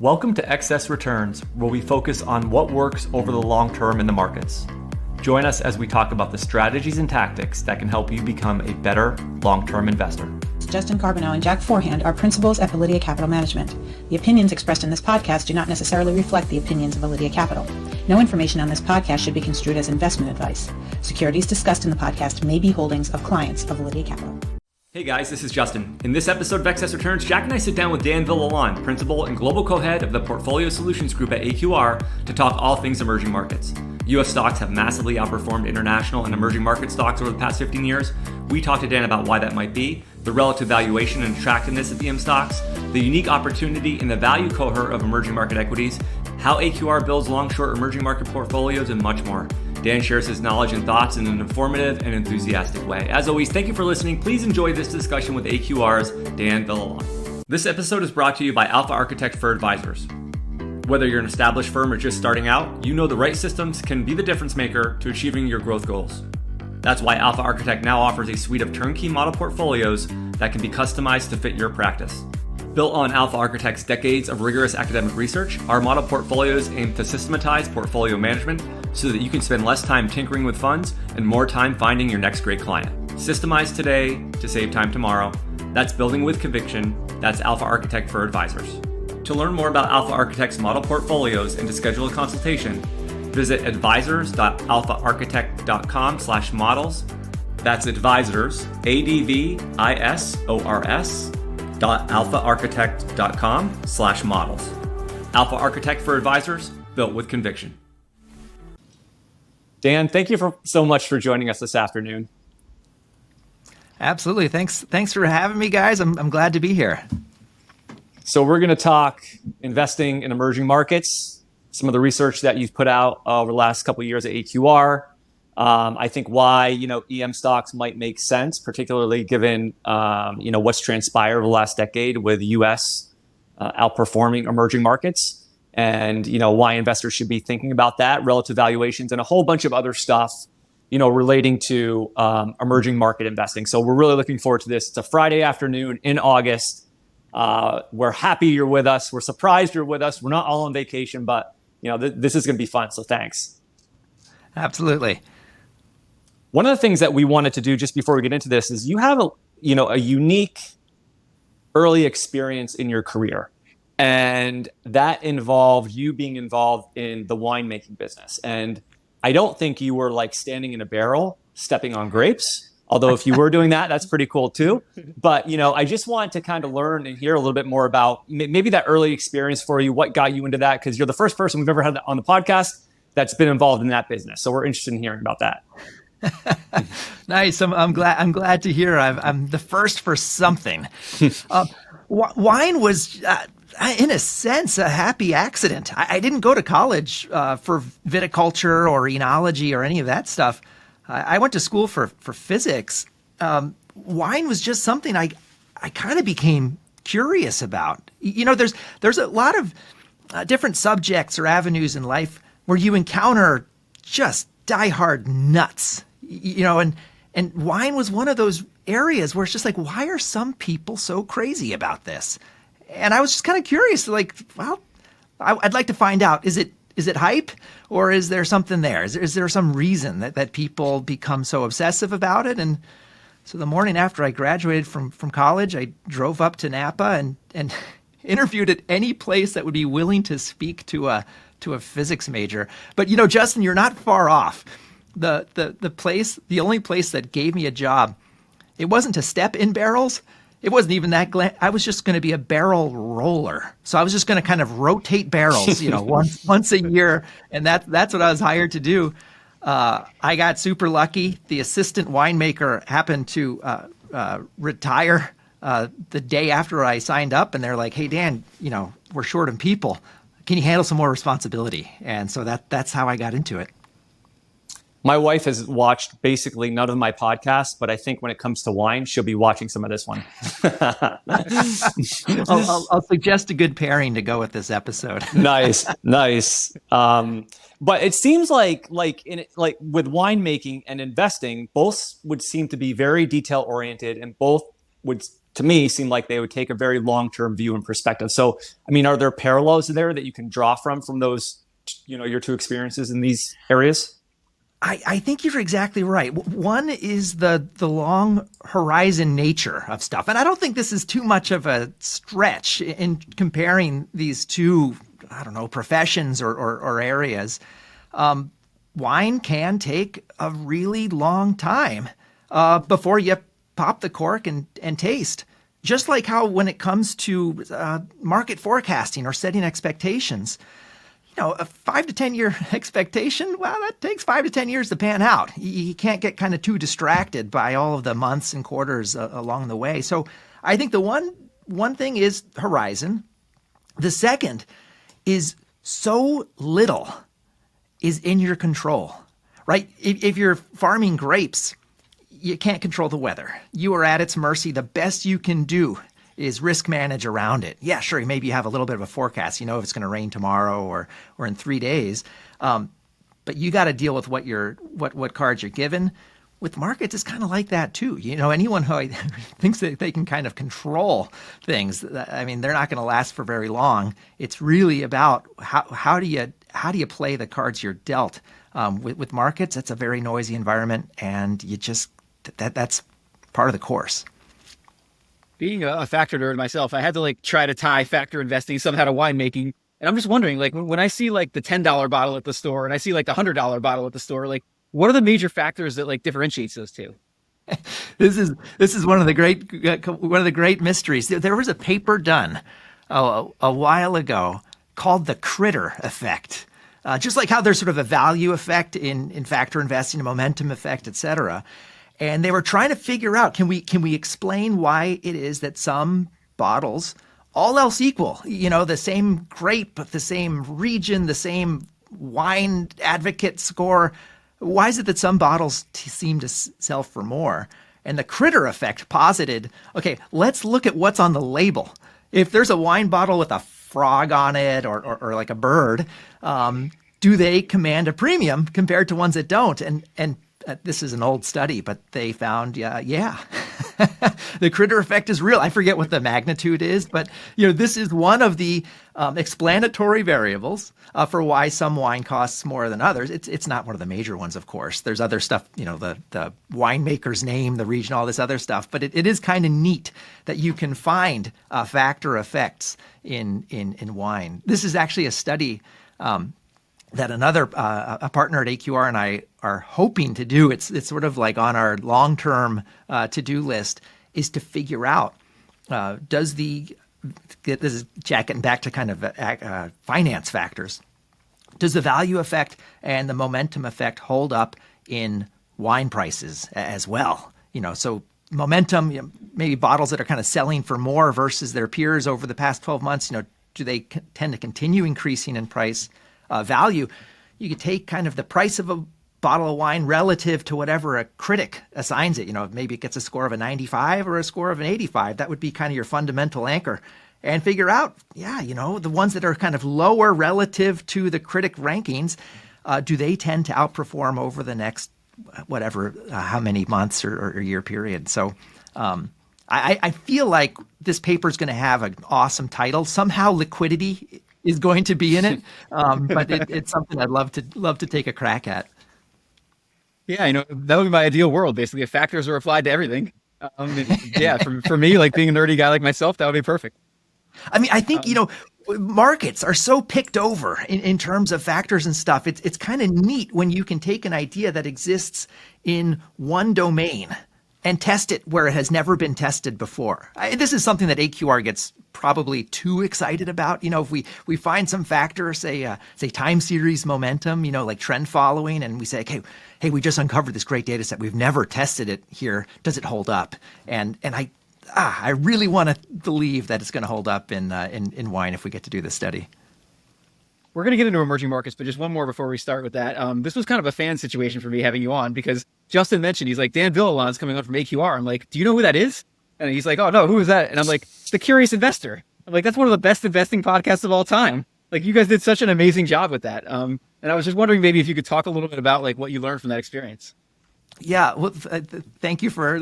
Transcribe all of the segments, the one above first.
Welcome to Excess Returns, where we focus on what works over the long term in the markets. Join us as we talk about the strategies and tactics that can help you become a better long-term investor. Justin Carbonell and Jack Forehand are principals at Validia Capital Management. The opinions expressed in this podcast do not necessarily reflect the opinions of Validia Capital. No information on this podcast should be construed as investment advice. Securities discussed in the podcast may be holdings of clients of Validia Capital. Hey guys, this is Justin. In this episode of Excess Returns, Jack and I sit down with Dan Villalon, principal and global co-head of the Portfolio Solutions Group at AQR, to talk all things emerging markets. U.S. stocks have massively outperformed international and emerging market stocks over the past 15 years. We talked to Dan about why that might be, the relative valuation and attractiveness of EM stocks, the unique opportunity in the value cohort of emerging market equities, how AQR builds long-short emerging market portfolios, and much more. Dan shares his knowledge and thoughts in an informative and enthusiastic way. As always, thank you for listening. Please enjoy this discussion with AQR's Dan Villalon. This episode is brought to you by Alpha Architect for Advisors. Whether you're an established firm or just starting out, you know the right systems can be the difference maker to achieving your growth goals. That's why Alpha Architect now offers a suite of turnkey model portfolios that can be customized to fit your practice. Built on Alpha Architect's decades of rigorous academic research, our model portfolios aim to systematize portfolio management so that you can spend less time tinkering with funds and more time finding your next great client. Systemize today to save time tomorrow. That's building with conviction. That's Alpha Architect for Advisors. To learn more about Alpha Architect's model portfolios and to schedule a consultation, visit advisors.alphaarchitect.com/models. That's advisors, ADVISORS, alphaarchitect.com/models. Alpha Architect for Advisors, built with conviction. Dan, thank you so much for joining us this afternoon. Absolutely. Thanks for having me, guys. I'm glad to be here. So we're going to talk investing in emerging markets, some of the research that you've put out over the last couple of years at AQR. I think why EM stocks might make sense, particularly given what's transpired over the last decade with the U.S. Outperforming emerging markets, and why investors should be thinking about that, relative valuations, and a whole bunch of other stuff relating to emerging market investing. So we're really looking forward to this. It's a Friday afternoon in August. We're happy you're with us. We're surprised you're with us. We're not all on vacation, but this is going to be fun. So thanks. Absolutely. One of the things that we wanted to do just before we get into this is you have a unique early experience in your career, and that involved you being involved in the winemaking business. And I don't think you were like standing in a barrel, stepping on grapes. Although if you were doing that, that's pretty cool too. But, I just wanted to kind of learn and hear a little bit more about maybe that early experience for you, what got you into that, because you're the first person we've ever had on the podcast that's been involved in that business. So we're interested in hearing about that. Nice. I'm glad to hear. I'm the first for something. Wine was, in a sense, a happy accident. I didn't go to college for viticulture or enology or any of that stuff. I went to school for physics. Wine was just something I kind of became curious about. There's a lot of different subjects or avenues in life where you encounter just diehard nuts. And wine was one of those areas where it's just like, why are some people so crazy about this? And I was just kind of curious, I'd like to find out, is it hype, or is there something there? Is there some reason that people become so obsessive about it? And so the morning after I graduated from college, I drove up to Napa and interviewed at any place that would be willing to speak to a physics major. But Justin, you're not far off. The only place that gave me a job, it wasn't to step in barrels. It wasn't even that. I was just going to be a barrel roller. So I was just going to kind of rotate barrels, once a year. And that's what I was hired to do. I got super lucky. The assistant winemaker happened to retire the day after I signed up. And they're like, hey, Dan, we're short on people. Can you handle some more responsibility? And so that's how I got into it. My wife has watched basically none of my podcasts, but I think when it comes to wine, she'll be watching some of this one. I'll suggest a good pairing to go with this episode. Nice. But it seems like with winemaking and investing, both would seem to be very detail oriented, and both would to me, seem like they would take a very long-term view and perspective. So, I mean, are there parallels there that you can draw from those, your two experiences in these areas? I think you're exactly right. One is the long horizon nature of stuff. And I don't think this is too much of a stretch in comparing these two, I don't know, professions or areas. Wine can take a really long time before you pop the cork and taste. Just like how when it comes to market forecasting or setting expectations, a 5 to 10 year expectation, well, that takes 5 to 10 years to pan out. You can't get kind of too distracted by all of the months and quarters along the way. So I think the one thing is horizon. The second is so little is in your control, right? If you're farming grapes, you can't control the weather. You are at its mercy. The best you can do is risk manage around it. Yeah, sure, maybe you have a little bit of a forecast. If it's going to rain tomorrow or in 3 days. But you got to deal with what cards you're given. With markets, it's kind of like that too. Anyone who thinks that they can kind of control things, I mean, they're not going to last for very long. It's really about how do you play the cards you're dealt. With markets, it's a very noisy environment, and you just that's part of the course. Being a factor nerd myself, I had to try to tie factor investing somehow to winemaking. And I'm just wondering, when I see the $10 bottle at the store and I see the $100 bottle at the store, what are the major factors that differentiates those two? This is one of the great mysteries. There was a paper done a while ago called the critter effect. Just like how there's sort of a value effect in factor investing, a momentum effect, et cetera. And they were trying to figure out, can we explain why it is that some bottles, all else equal, the same grape, the same region, the same wine advocate score, why is it that some bottles seem to sell for more? And the critter effect posited, okay, let's look at what's on the label. If there's a wine bottle with a frog on it or like a bird, do they command a premium compared to ones that don't? And this is an old study, but they found, yeah, the critter effect is real. I forget what the magnitude is, but this is one of the explanatory variables for why some wine costs more than others. It's not one of the major ones, of course. There's other stuff, the winemaker's name, the region, all this other stuff. But it is kind of neat that you can find factor effects in wine. This is actually a study that another a partner at AQR and I are hoping to do. It's sort of like on our long-term to-do list, is to figure out this is getting back to kind of finance factors. Does the value effect and the momentum effect hold up in wine prices as well? So momentum, maybe bottles that are kind of selling for more versus their peers over the past 12 months, do they tend to continue increasing in price? Value, you could take kind of the price of a bottle of wine relative to whatever a critic assigns it. Maybe it gets a score of a 95 or a score of an 85. That would be kind of your fundamental anchor. And figure out, the ones that are kind of lower relative to the critic rankings, do they tend to outperform over the next whatever, how many months or year period? So I feel like this paper is going to have an awesome title. Somehow liquidity is going to be in it, but it's something I'd love to take a crack at. Yeah, that would be my ideal world. Basically, if factors are applied to everything. Yeah, for me, being a nerdy guy like myself, that would be perfect. I mean, I think markets are so picked over in terms of factors and stuff. It's kind of neat when you can take an idea that exists in one domain and test it where it has never been tested before. This is something that AQR gets probably too excited about. If we find some factor, say time series momentum, like trend following, and we say, okay, hey, we just uncovered this great data set. We've never tested it here. Does it hold up? And I really want to believe that it's going to hold up in wine if we get to do this study. We're going to get into emerging markets, but just one more before we start with that. This was kind of a fan situation for me having you on, because Justin mentioned, he's like, Dan Villalon's coming on from AQR. I'm like, do you know who that is? And he's like, oh no, who is that? And I'm like, The Curious Investor. I'm like, that's one of the best investing podcasts of all time. You guys did such an amazing job with that. And I was just wondering maybe if you could talk a little bit about what you learned from that experience. Yeah, well, thank you for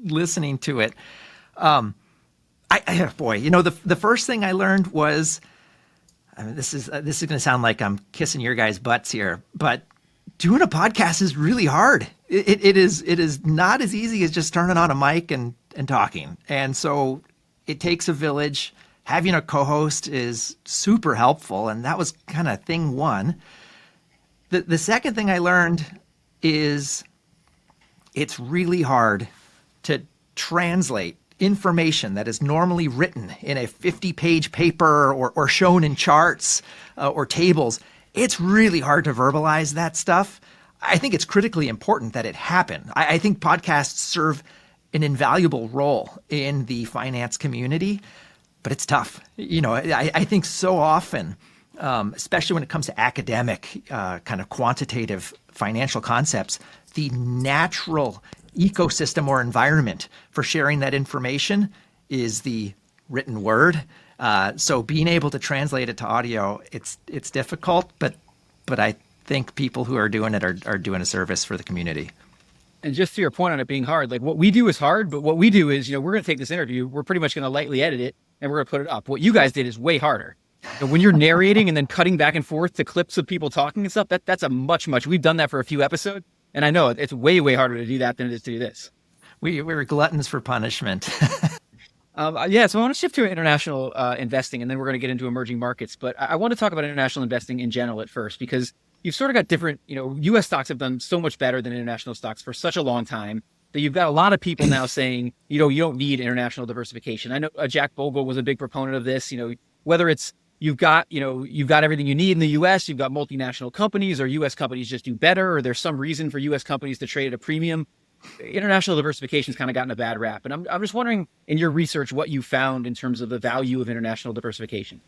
listening to it. Boy, the first thing I learned was, this is going to sound like I'm kissing your guys' butts here, but doing a podcast is really hard. It is not as easy as just turning on a mic and talking. And so it takes a village. Having a co-host is super helpful, and that was kind of thing one. The second thing I learned is it's really hard to translate information that is normally written in a 50-page paper or shown in charts or tables. It's really hard to verbalize that stuff. I think it's critically important that it happen. I think podcasts serve an invaluable role in the finance community, but it's tough. I think so often, especially when it comes to academic, kind of quantitative financial concepts, the natural ecosystem or environment for sharing that information is the written word. So being able to translate it to audio, it's difficult, but I think people who are doing it are doing a service for the community. And just to your point on it being hard, like what we do is hard, but what we do is, we're going to take this interview, we're pretty much going to lightly edit it, and we're going to put it up. What you guys did is way harder. And when you're narrating and then cutting back and forth to clips of people talking and stuff, that's a much, we've done that for a few episodes. And I know it's way, way harder to do that than it is to do this. We're gluttons for punishment. So I want to shift to international investing, and then we're going to get into emerging markets. But I want to talk about international investing in general at first, because you've sort of got different, U.S. stocks have done so much better than international stocks for such a long time that you've got a lot of people now saying, you don't need international diversification. I know Jack Bogle was a big proponent of this, whether it's you've got everything you need in the U.S., you've got multinational companies, or U.S. companies just do better, or there's some reason for U.S. companies to trade at a premium. International diversification's kind of gotten a bad rap. And I'm just wondering, in your research, what you found in terms of the value of international diversification.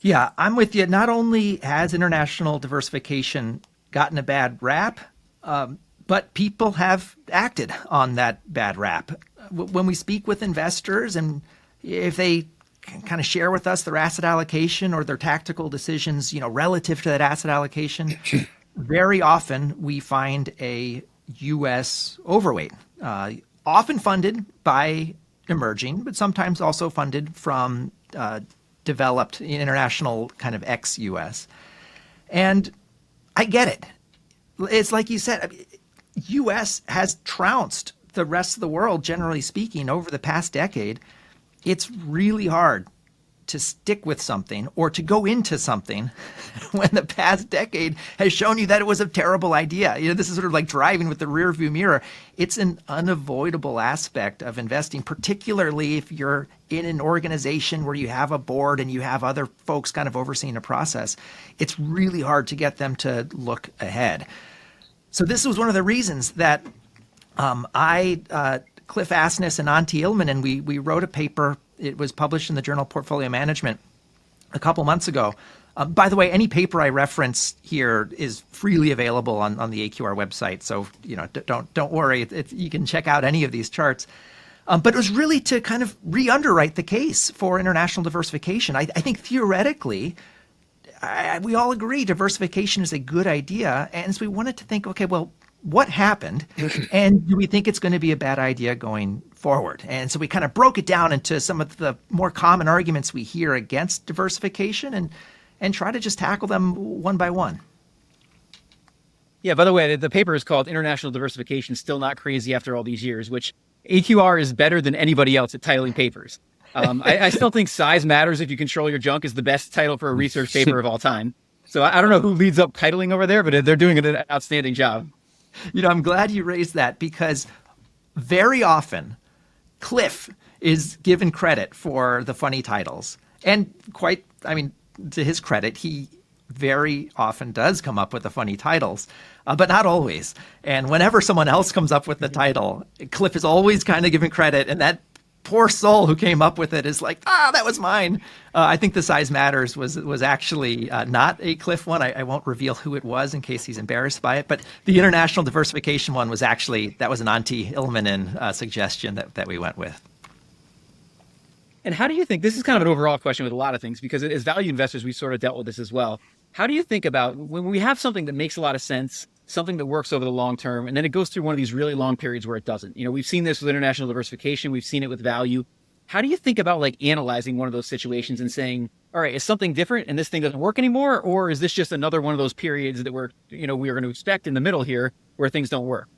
Yeah, I'm with you. Not only has international diversification gotten a bad rap, but people have acted on that bad rap. When we speak with investors, and if they kind of share with us their asset allocation or their tactical decisions, relative to that asset allocation, very often we find a U.S. overweight, often funded by emerging, but sometimes also funded from developed international kind of ex-U.S. And I get it. It's like you said, U.S. has trounced the rest of the world, generally speaking, over the past decade. It's really hard to stick with something or to go into something when the past decade has shown you that it was a terrible idea. This is sort of like driving with the rear view mirror. It's an unavoidable aspect of investing, particularly if you're in an organization where you have a board and you have other folks kind of overseeing a process. It's really hard to get them to look ahead. So this was one of the reasons that Cliff Asness and Antti Ilmanen, we wrote a paper. It was published in the journal Portfolio Management a couple months ago. By the way, any paper I reference here is freely available on the AQR website. So don't worry, you can check out any of these charts. But it was really to kind of re-underwrite the case for international diversification. I think theoretically, we all agree diversification is a good idea. And so we wanted to think, okay, well, what happened? And do we think it's going to be a bad idea going forward? And so we kind of broke it down into some of the more common arguments we hear against diversification and try to just tackle them one by one. Yeah, by the way, the paper is called International Diversification Still Not Crazy After All These Years, which AQR is better than anybody else at titling papers. I still think Size Matters If You Control Your Junk is the best title for a research paper of all time. So I don't know who leads up titling over there, but they're doing an outstanding job. I'm glad you raised that, because very often Cliff is given credit for the funny titles. And to his credit, he very often does come up with the funny titles, but not always. And whenever someone else comes up with the title, Cliff is always kind of given credit, and that poor soul who came up with it is like, that was mine. I think the Size Matters was actually not a Cliff one. I won't reveal who it was in case he's embarrassed by it. But the international diversification one was actually, that was an Antti Ilmanen suggestion that we went with. And how do you think, this is kind of an overall question with a lot of things, because as value investors, we sort of dealt with this as well. How do you think about when we have something that makes a lot of sense, something that works over the long term, and then it goes through one of these really long periods where it doesn't. We've seen this with international diversification. We've seen it with value. How do you think about like analyzing one of those situations and saying, all right, is something different and this thing doesn't work anymore? Or is this just another one of those periods that we are going to expect in the middle here where things don't work?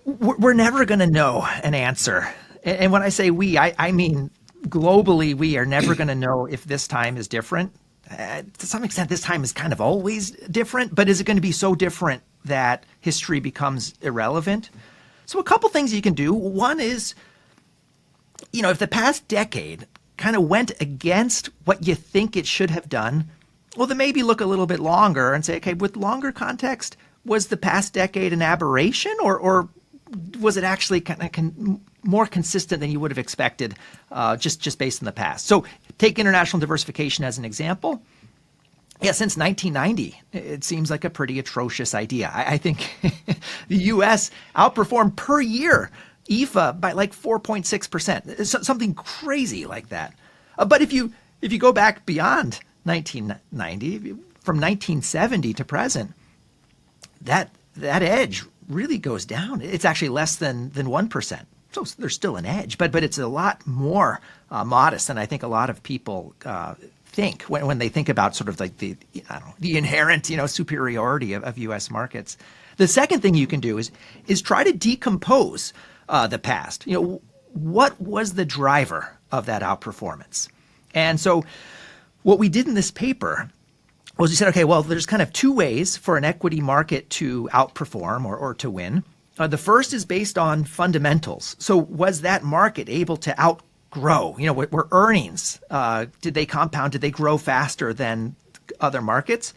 We're never going to know an answer. And when I say we, I mean globally, we are never going to know if this time is different. To some extent, this time is kind of always different, but is it going to be so different that history becomes irrelevant? So a couple things you can do. One is, if the past decade kind of went against what you think it should have done, well, then maybe look a little bit longer and say, okay, with longer context, was the past decade an aberration or was it actually kind of more consistent than you would have expected just based on the past? So take international diversification as an example. Yeah, since 1990, it seems like a pretty atrocious idea. I think the U.S. outperformed per year IFA by like 4.6%, something crazy like that. But if you go back beyond 1990, from 1970 to present, that edge really goes down. It's actually less than 1%. So there's still an edge, but it's a lot more modest than I think a lot of people think when they think about sort of like the inherent superiority of U.S. markets. The second thing you can do is try to decompose the past. What was the driver of that outperformance? And so what we did in this paper was we said, okay, well, there's kind of two ways for an equity market to outperform or to win. The first is based on fundamentals. So was that market able to outgrow? Were earnings, did they compound? Did they grow faster than other markets?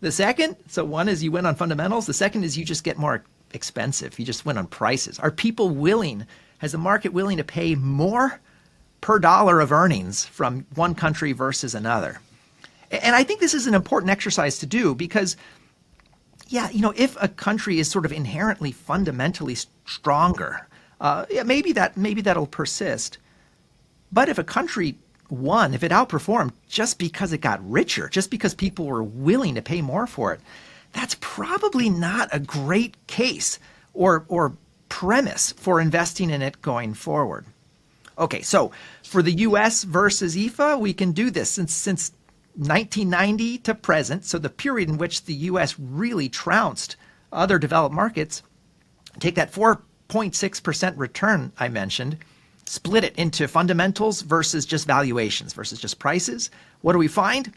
The second, so one is you win on fundamentals. The second is you just get more expensive. You just win on prices. Are people willing, has the market willing to pay more per dollar of earnings from one country versus another? And I think this is an important exercise to do because, if a country is sort of inherently fundamentally stronger, maybe that'll persist. But if a country won, if it outperformed just because it got richer, just because people were willing to pay more for it, that's probably not a great case or premise for investing in it going forward. Okay, so for the U.S. versus IFA, we can do this since 1990 to present, so the period in which the U.S. really trounced other developed markets. Take that 4.6% return I mentioned, split it into fundamentals versus just valuations versus just prices. What do we find?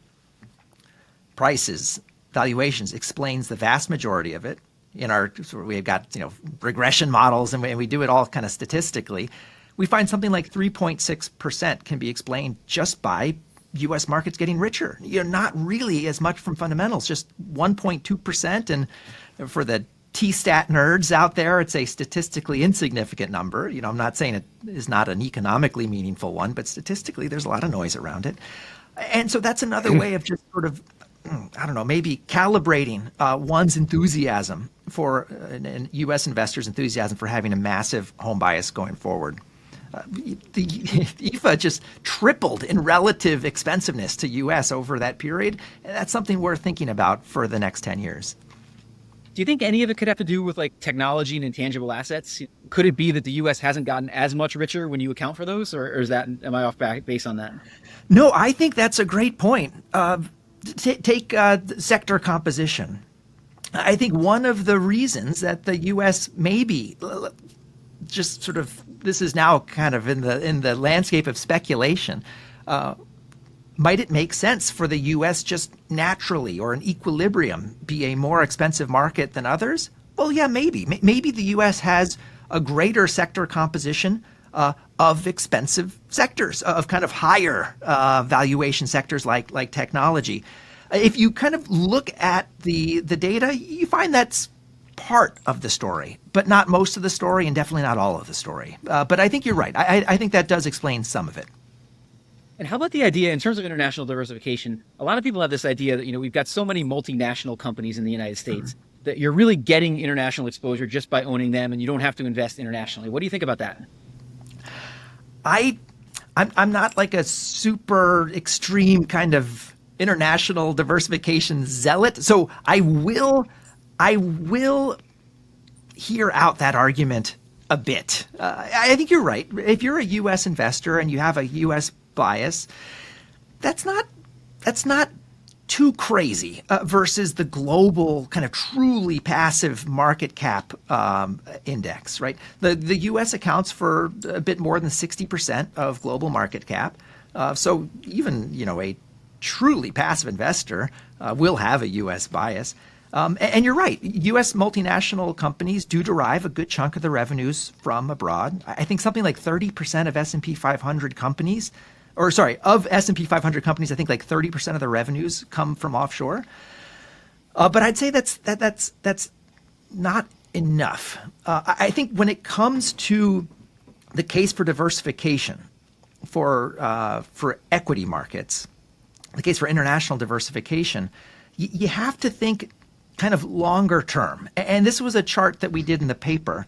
Prices, valuations explains the vast majority of it. We've got regression models and we do it all kind of statistically. We find something like 3.6% can be explained just by U.S. markets getting richer. Not really as much from fundamentals, just 1.2%. And for the T-stat nerds out there, it's a statistically insignificant number. I'm not saying it is not an economically meaningful one, but statistically there's a lot of noise around it. And so that's another way of just sort of, maybe calibrating one's enthusiasm for and U.S. investors' enthusiasm for having a massive home bias going forward. The IFA just tripled in relative expensiveness to U.S. over that period. And that's something we're thinking about for the next 10 years. Do you think any of it could have to do with like technology and intangible assets? Could it be that the U.S. hasn't gotten as much richer when you account for those, or am I off base on that? No, I think that's a great point. Take sector composition. I think one of the reasons that the U.S. maybe just sort of, this is now kind of in the landscape of speculation. Might it make sense for the U.S. just naturally or in equilibrium be a more expensive market than others? Well, yeah, maybe. Maybe the U.S. has a greater sector composition of expensive sectors, of kind of higher valuation sectors like technology. If you kind of look at the data, you find that's part of the story, but not most of the story and definitely not all of the story. But I think you're right. I think that does explain some of it. And how about the idea in terms of international diversification? A lot of people have this idea that, we've got so many multinational companies in the United States that you're really getting international exposure just by owning them and you don't have to invest internationally. What do you think about that? I'm not like a super extreme kind of international diversification zealot. So I will I will hear out that argument a bit. I think you're right. If you're a U.S. investor and you have a U.S. bias, that's not too crazy versus the global kind of truly passive market cap index, right? The U.S. accounts for a bit more than 60% of global market cap. So even, a truly passive investor will have a U.S. bias. And you're right. U.S. multinational companies do derive a good chunk of the revenues from abroad. I think something like 30% of S&P 500 companies, of S&P 500 companies, I think like 30% of the revenues come from offshore. But I'd say that's not enough. I think when it comes to the case for diversification for equity markets, the case for international diversification, you have to think kind of longer term. And this was a chart that we did in the paper.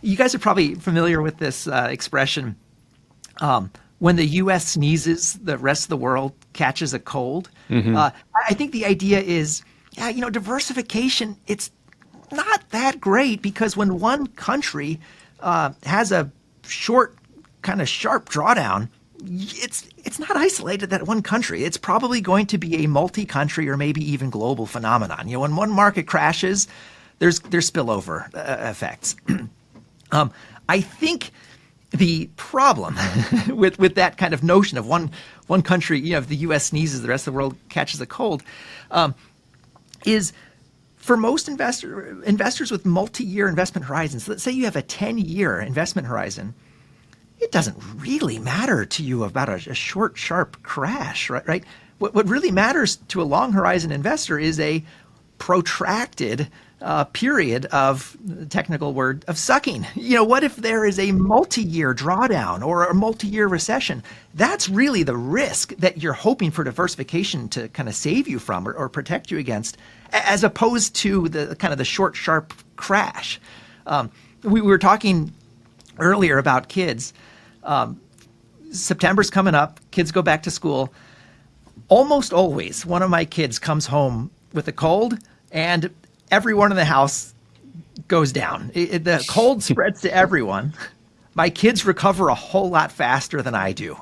You guys are probably familiar with this expression. When the U.S. sneezes, the rest of the world catches a cold. I think the idea is, diversification, it's not that great because when one country has a short, kind of sharp drawdown, it's not isolated that one country. It's probably going to be a multi-country or maybe even global phenomenon. When one market crashes, there's spillover effects. I think the problem with that kind of notion of one country, if the U.S. sneezes, the rest of the world catches a cold, is for most investors with multi-year investment horizons. Let's say you have a 10-year investment horizon. It doesn't really matter to you about a short, sharp crash, right? What really matters to a long horizon investor is a protracted period of, technical word, of sucking. What if there is a multi-year drawdown or a multi-year recession? That's really the risk that you're hoping for diversification to kind of save you from or protect you against, as opposed to the kind of the short, sharp crash. We were talking earlier about kids. September's coming up. Kids go back to school. Almost always, one of my kids comes home with a cold, and everyone in the house goes down. The cold spreads to everyone. My kids recover a whole lot faster than I do.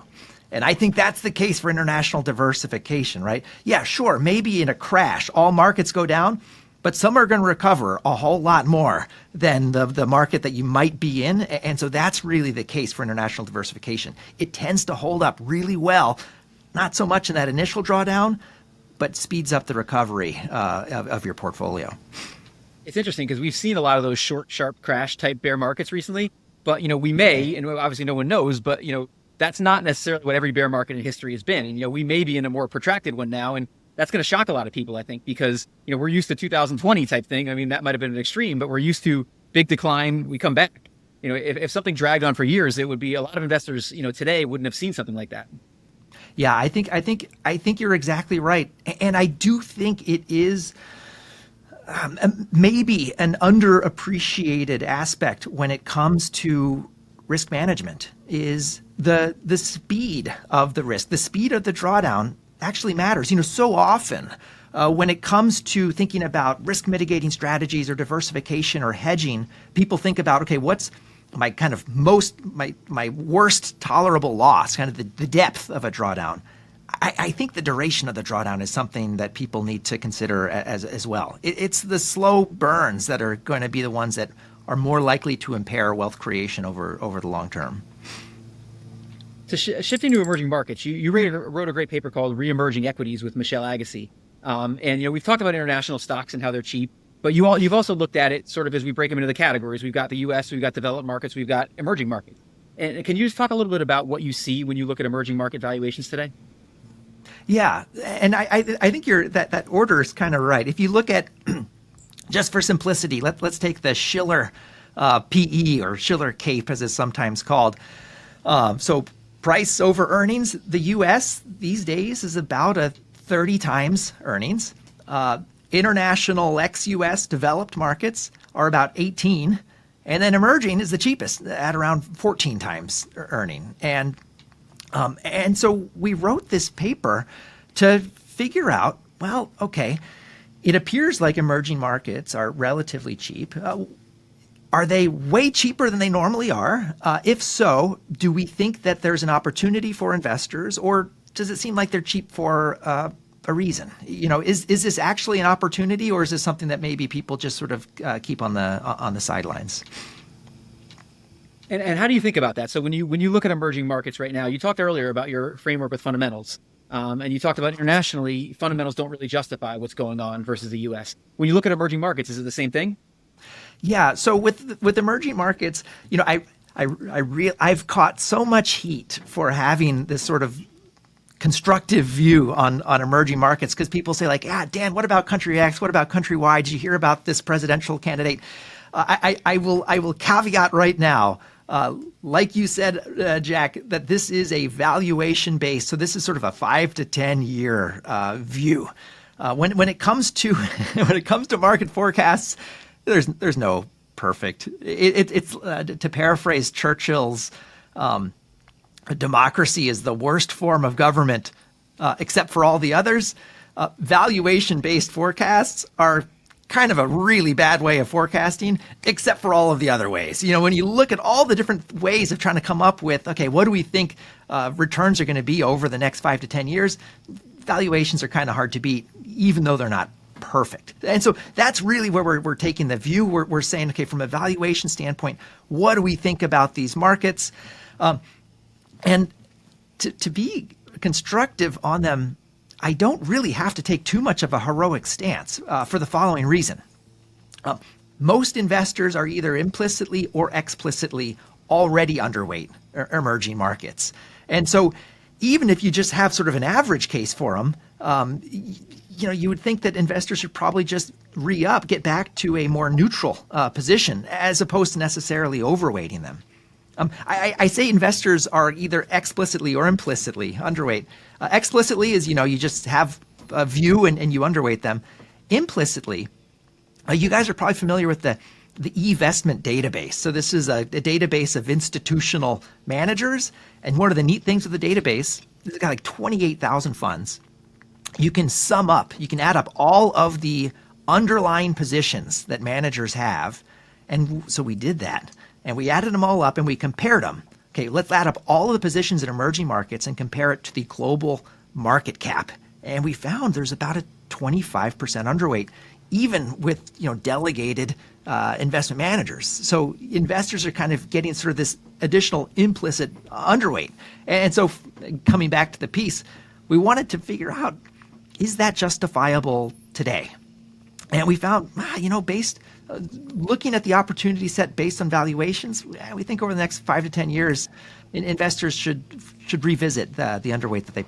And I think that's the case for international diversification, right? Yeah, sure, maybe in a crash, all markets go down, but some are going to recover a whole lot more than the market that you might be in. And so that's really the case for international diversification. It tends to hold up really well, not so much in that initial drawdown, but speeds up the recovery of your portfolio. It's interesting because we've seen a lot of those short, sharp crash type bear markets recently. But, we may, and obviously no one knows, but, that's not necessarily what every bear market in history has been. And, we may be in a more protracted one now. And that's going to shock a lot of people, I think, because, we're used to 2020 type thing. I mean, that might have been an extreme, but we're used to big decline. We come back. If something dragged on for years, it would be a lot of investors, today wouldn't have seen something like that. Yeah, I think you're exactly right. And I do think it is maybe an underappreciated aspect when it comes to risk management is the speed of the risk, the speed of the drawdown actually matters. So often when it comes to thinking about risk mitigating strategies or diversification or hedging, people think about, okay, what's my kind of my worst tolerable loss, kind of the depth of a drawdown. I think the duration of the drawdown is something that people need to consider as well. It's the slow burns that are going to be the ones that are more likely to impair wealth creation over the long term. So shifting to emerging markets, you wrote a great paper called Re-Emerging Equities with Michelle Agassi. And we've talked about international stocks and how they're cheap, but you've also looked at it sort of as we break them into the categories. We've got the U.S., we've got developed markets, we've got emerging markets. And can you just talk a little bit about what you see when you look at emerging market valuations today? Yeah, and I think that order is kind of right. If you look at, just for simplicity, let's take the Shiller PE or Shiller CAPE as it's sometimes called. So price over earnings, the U.S. these days is about a 30 times earnings. International ex-U.S. developed markets are about 18. And then emerging is the cheapest at around 14 times earning. And so we wrote this paper to figure out, well, okay, it appears like emerging markets are relatively cheap. Are they way cheaper than they normally are? If so, do we think that there's an opportunity for investors, or does it seem like they're cheap for a reason? Is this actually an opportunity, or is this something that maybe people just sort of keep on the sidelines? And how do you think about that? So when you look at emerging markets right now, you talked earlier about your framework with fundamentals, and you talked about internationally, fundamentals don't really justify what's going on versus the U.S. When you look at emerging markets, is it the same thing? Yeah. So with emerging markets, I've caught so much heat for having this sort of constructive view on emerging markets, because people say like, Dan, what about country X? What about country Y? Did you hear about this presidential candidate? I will caveat right now, like you said, Jack, that this is a valuation based. So this is sort of a 5 to 10 year view. When it comes to market forecasts, there's no perfect. It's to paraphrase Churchill's, democracy is the worst form of government, except for all the others. Valuation-based forecasts are kind of a really bad way of forecasting, except for all of the other ways. When you look at all the different ways of trying to come up with, okay, what do we think returns are going to be over the next 5 to 10 years? Valuations are kind of hard to beat, even though they're not perfect. And so that's really where we're taking the view. We're saying, okay, from a valuation standpoint, what do we think about these markets? And to be constructive on them, I don't really have to take too much of a heroic stance for the following reason. Most investors are either implicitly or explicitly already underweight emerging markets. And so even if you just have sort of an average case for them, you would think that investors should probably just re-up, get back to a more neutral position, as opposed to necessarily overweighting them. I say investors are either explicitly or implicitly underweight. Explicitly is, you just have a view and you underweight them. Implicitly, you guys are probably familiar with the eVestment database. So this is a database of institutional managers. And one of the neat things with the database, it's got like 28,000 funds. You can add up all of the underlying positions that managers have. And so we did that. And we added them all up and we compared them. Okay, let's add up all of the positions in emerging markets and compare it to the global market cap. And we found there's about a 25% underweight, even with delegated investment managers. So investors are kind of getting sort of this additional implicit underweight. And so coming back to the piece, we wanted to figure out, is that justifiable today? And we found, looking at the opportunity set based on valuations, we think over the next 5 to 10 years, investors should revisit the underweight that they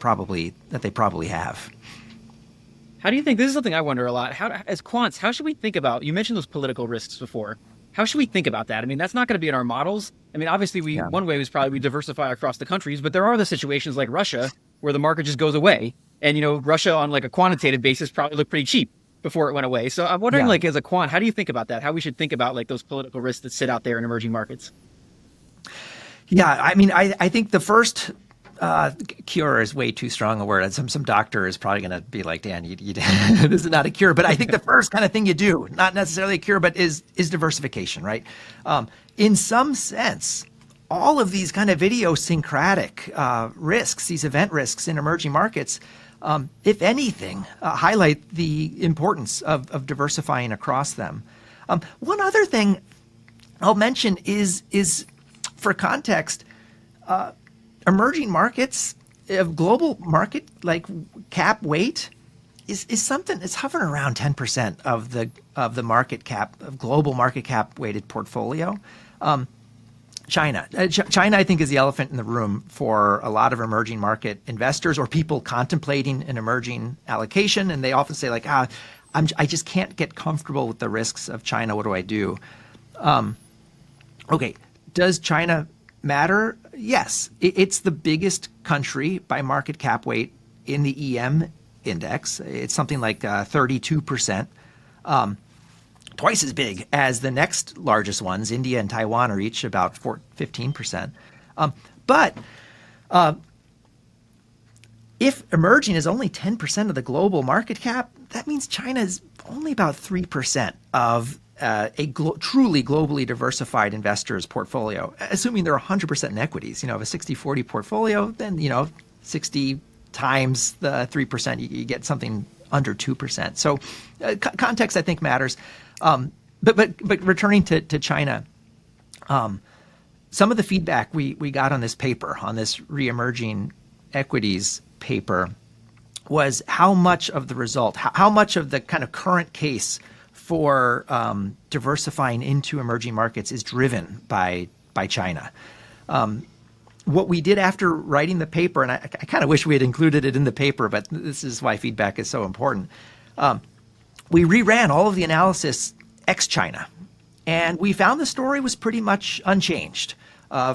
probably have. How do you think, this is something I wonder a lot, as quants, how should we think about, you mentioned those political risks before, how should we think about that? I mean, that's not going to be in our models. I mean, obviously one way was probably we diversify across the countries, but there are the situations like Russia where the market just goes away. And, Russia on like a quantitative basis probably looked pretty cheap before it went away. So I'm wondering, like, as a quant, how do you think about that? How we should think about like those political risks that sit out there in emerging markets? Yeah, I mean, I think the first cure is way too strong a word. Some doctor is probably going to be like, Dan, you this is not a cure. But I think the first kind of thing you do, not necessarily a cure, but is diversification, right? In some sense, all of these kind of idiosyncratic risks, these event risks in emerging markets, if anything, highlight the importance of diversifying across them. One other thing I'll mention is for context, emerging markets of global market like cap weight is something that's hovering around 10% of the market cap of global market cap weighted portfolio. China, I think, is the elephant in the room for a lot of emerging market investors or people contemplating an emerging allocation. And they often say like, I just can't get comfortable with the risks of China. What do I do? Okay, does China matter? Yes, it's the biggest country by market cap weight in the EM index. It's something like 32%. Twice as big as the next largest ones. India and Taiwan are each about 15%. But if emerging is only 10% of the global market cap, that means China is only about 3% of truly globally diversified investors' portfolio, assuming they're 100% in equities. If a 60-40 portfolio, then 60 times the 3%, you get something under 2%. So context, I think, matters. But returning to China, some of the feedback we got on this paper, on this re-emerging equities paper, was how much of the result, how much of the kind of current case for diversifying into emerging markets is driven by China. What we did after writing the paper, and I kind of wish we had included it in the paper, but this is why feedback is so important. We reran all of the analysis ex-China, and we found the story was pretty much unchanged.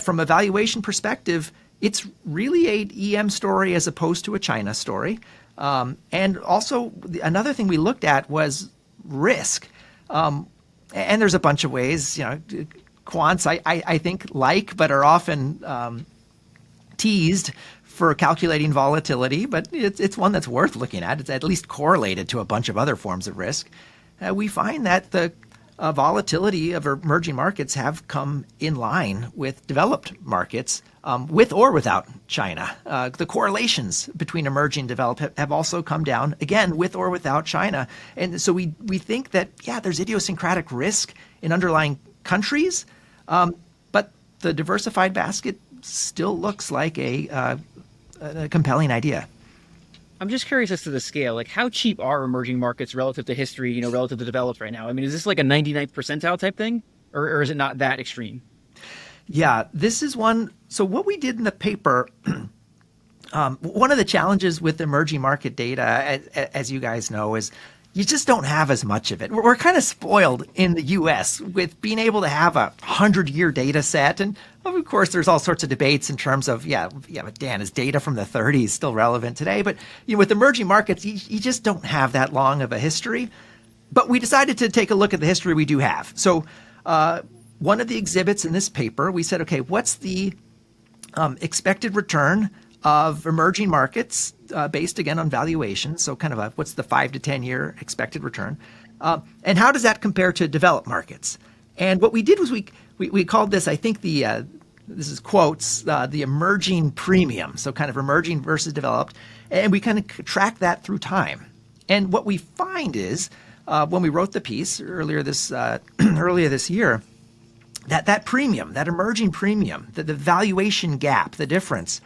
From a valuation perspective, it's really a EM story as opposed to a China story. And also, another thing we looked at was risk. And there's a bunch of ways, quants I think but are often teased for calculating volatility, but it's one that's worth looking at. It's at least correlated to a bunch of other forms of risk. We find that the volatility of emerging markets have come in line with developed markets, with or without China. The correlations between emerging and developed have also come down, again, with or without China. And so we think that, there's idiosyncratic risk in underlying countries, but the diversified basket still looks like a compelling idea. I'm just curious as to the scale. Like, how cheap are emerging markets relative to history, relative to developed right now? I mean, is this like a 99th percentile type thing, or is it not that extreme? Yeah, this is one. So what we did in the paper, one of the challenges with emerging market data, as you guys know, is you just don't have as much of it. We're kind of spoiled in the U.S. with being able to have a 100-year data set. And of course, there's all sorts of debates in terms of, but Dan, is data from the 30s still relevant today? But with emerging markets, you just don't have that long of a history. But we decided to take a look at the history we do have. So one of the exhibits in this paper, we said, okay, what's the expected return of emerging markets based, again, on valuation? So kind of what's the 5 to 10 year expected return? And how does that compare to developed markets? And what we did was we called this, I think this is quotes, the emerging premium. So kind of emerging versus developed. And we kind of track that through time. And what we find is when we wrote the piece earlier this year, that premium, that emerging premium, the valuation gap, the difference,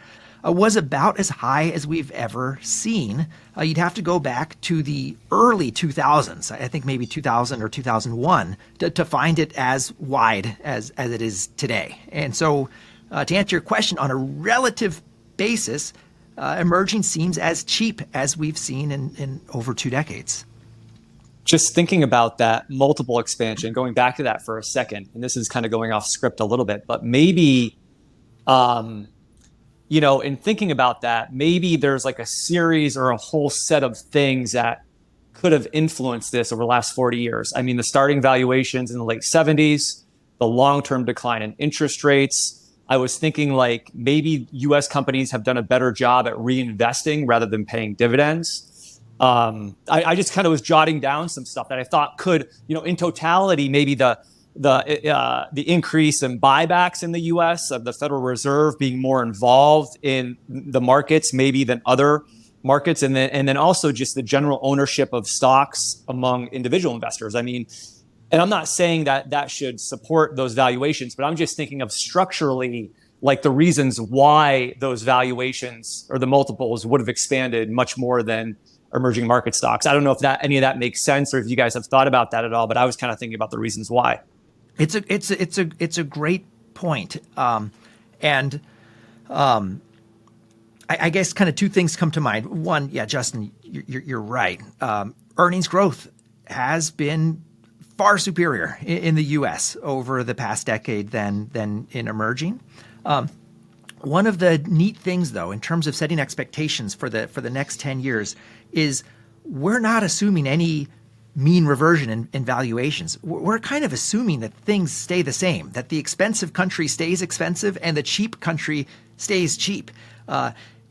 was about as high as we've ever seen. You'd have to go back to the early 2000s, I think maybe 2000 or 2001, to find it as wide as it is today. And so to answer your question, on a relative basis, emerging seems as cheap as we've seen in over 2 decades. Just thinking about that multiple expansion, going back to that for a second, and this is kind of going off script a little bit, but maybe in thinking about that, maybe there's like a series or a whole set of things that could have influenced this over the last 40 years. I mean, the starting valuations in the late 70s, the long-term decline in interest rates. I was thinking like maybe U.S. companies have done a better job at reinvesting rather than paying dividends. I just kind of was jotting down some stuff that I thought could, in totality, maybe the increase in buybacks in the U.S. of the Federal Reserve being more involved in the markets maybe than other markets, and then also just the general ownership of stocks among individual investors. I mean, and I'm not saying that should support those valuations, but I'm just thinking of structurally like the reasons why those valuations or the multiples would have expanded much more than emerging market stocks. I don't know if any of that makes sense or if you guys have thought about that at all, but I was kind of thinking about the reasons why. It's a great point. I guess kind of 2 things come to mind. One, Justin, you're right. Earnings growth has been far superior in the U.S. over the past decade than in emerging. One of the neat things, though, in terms of setting expectations for the next 10 years is we're not assuming any mean reversion in valuations. We're kind of assuming that things stay the same, that the expensive country stays expensive and the cheap country stays cheap.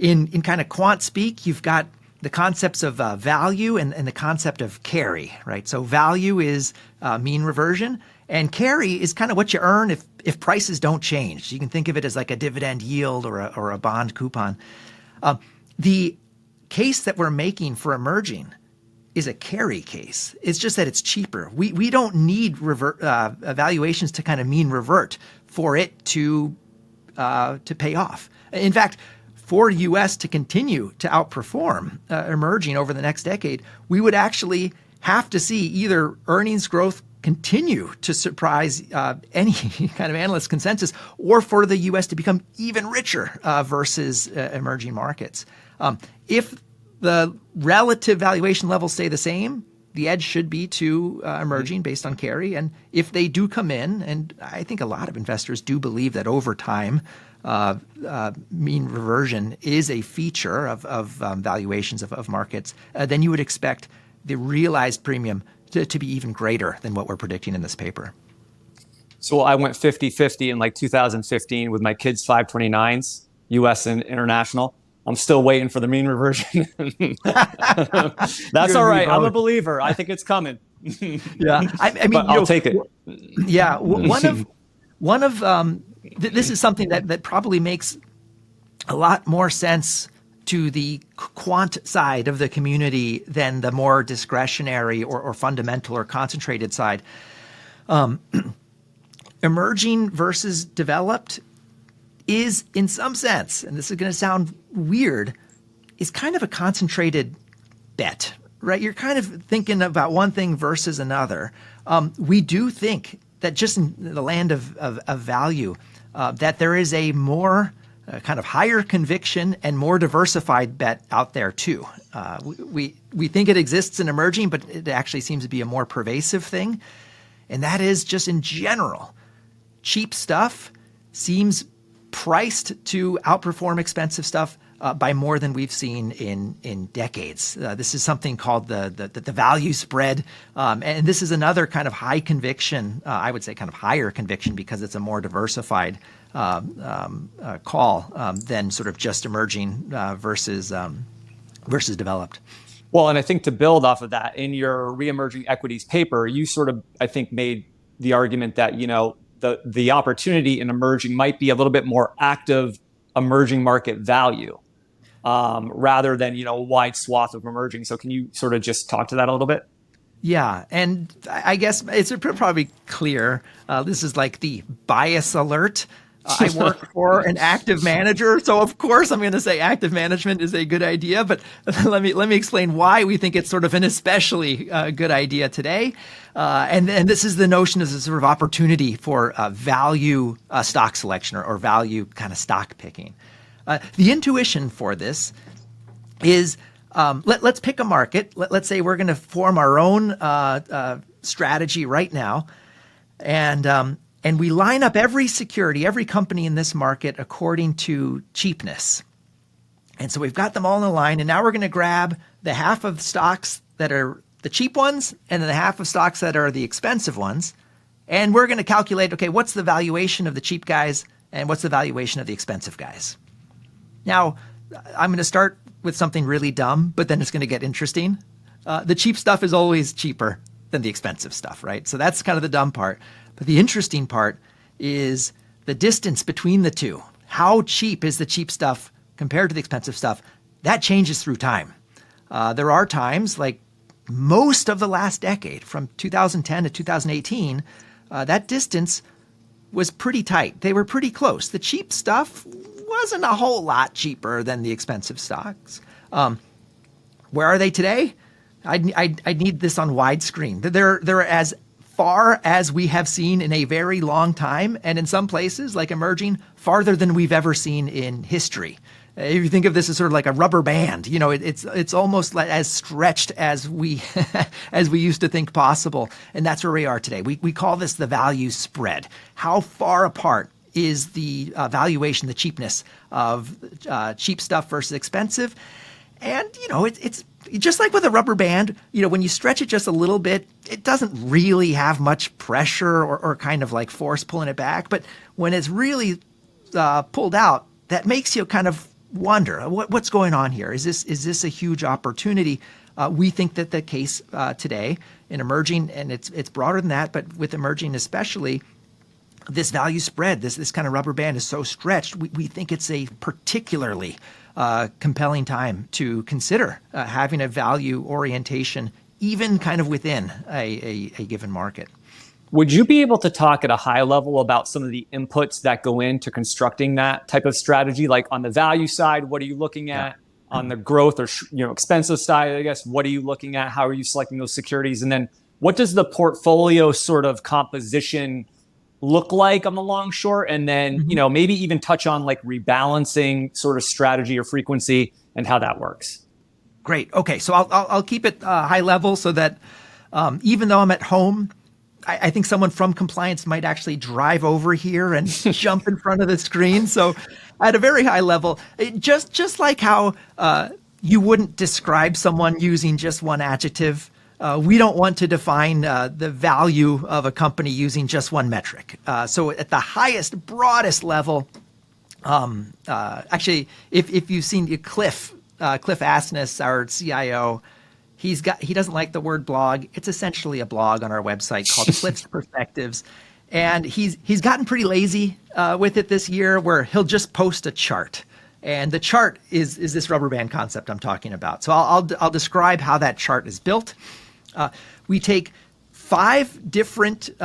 In kind of quant speak, you've got the concepts of value and the concept of carry, right? So value is mean reversion, and carry is kind of what you earn if prices don't change. You can think of it as like a dividend yield or a bond coupon. The case that we're making for emerging is a carry case. It's just that it's cheaper. We don't need valuations to kind of mean revert for it to pay off. In fact, for U.S. to continue to outperform emerging over the next decade, we would actually have to see either earnings growth continue to surprise any kind of analyst consensus, or for the U.S. to become even richer versus emerging markets. If the relative valuation levels stay the same, the edge should be to emerging based on carry. And if they do come in, and I think a lot of investors do believe that over time, mean reversion is a feature of valuations of markets, then you would expect the realized premium to be even greater than what we're predicting in this paper. So I went 50-50 in like 2015 with my kids' 529s, US and international. I'm still waiting for the mean reversion. That's all right. I'm a believer. I think it's coming. Yeah, I mean, but I'll take it. Yeah, one of this is something that probably makes a lot more sense to the quant side of the community than the more discretionary or fundamental or concentrated side. Emerging versus developed is, in some sense, and this is going to sound weird, is kind of a concentrated bet, right? You're kind of thinking about one thing versus another. We do think that just in the land of value, that there is a more kind of higher conviction and more diversified bet out there too. We think it exists in emerging, but it actually seems to be a more pervasive thing. And that is just in general, cheap stuff seems priced to outperform expensive stuff by more than we've seen in decades. This is something called the value spread. And this is another kind of high conviction, I would say kind of higher conviction, because it's a more diversified call than sort of just emerging versus developed. Well, and I think to build off of that, in your re-emerging equities paper, you sort of, I think, made the argument that, the opportunity in emerging might be a little bit more active emerging market value rather than, a wide swath of emerging. So can you sort of just talk to that a little bit? Yeah, and I guess it's probably clear. This is like the bias alert. I work for an active manager, so of course I'm going to say active management is a good idea. But let me explain why we think it's sort of an especially good idea today. And this is the notion as a sort of opportunity for value stock selection or value kind of stock picking. The intuition for this is let's pick a market. Let's say we're going to form our own strategy right now, and we line up every security, every company in this market according to cheapness. And so we've got them all in a line, and now we're going to grab the half of stocks that are the cheap ones and then the half of stocks that are the expensive ones. And we're going to calculate, okay, what's the valuation of the cheap guys and what's the valuation of the expensive guys? Now, I'm going to start with something really dumb, but then it's going to get interesting. The cheap stuff is always cheaper than the expensive stuff, right? So that's kind of the dumb part. But the interesting part is the distance between the two. How cheap is the cheap stuff compared to the expensive stuff? That changes through time. There are times, like most of the last decade, from 2010 to 2018, that distance was pretty tight. They were pretty close. The cheap stuff wasn't a whole lot cheaper than the expensive stocks. Where are they today? I need this on widescreen. They're as far as we have seen in a very long time, and in some places, like emerging, farther than we've ever seen in history. If you think of this as sort of like a rubber band, it's almost like as stretched as we as we used to think possible, and that's where we are today. We call this the value spread. How far apart is the valuation, the cheapness of cheap stuff versus expensive? And it's just like with a rubber band, when you stretch it just a little bit, it doesn't really have much pressure or kind of like force pulling it back. But when it's really pulled out, that makes you kind of wonder what's going on here. Is this a huge opportunity? We think that the case today in emerging, and it's broader than that, but with emerging especially, this value spread, this kind of rubber band is so stretched. We think it's a particularly compelling time to consider having a value orientation, even kind of within a given market. Would you be able to talk at a high level about some of the inputs that go into constructing that type of strategy? Like on the value side, what are you looking at? On the growth or expensive side, I guess, what are you looking at? How are you selecting those securities? And then what does the portfolio sort of composition look like on the long short? And then, maybe even touch on like rebalancing sort of strategy or frequency and how that works. Great. Okay. So I'll keep it high level so that even though I'm at home, I think someone from compliance might actually drive over here and jump in front of the screen. So at a very high level, just like how you wouldn't describe someone using just one adjective, we don't want to define the value of a company using just one metric. So at the highest, broadest level, actually, if you've seen Cliff Asness, our CIO, he doesn't like the word blog. It's essentially a blog on our website called Cliff's Perspectives. And he's gotten pretty lazy with it this year, where he'll just post a chart. And the chart is this rubber band concept I'm talking about. So I'll describe how that chart is built. We take 5 different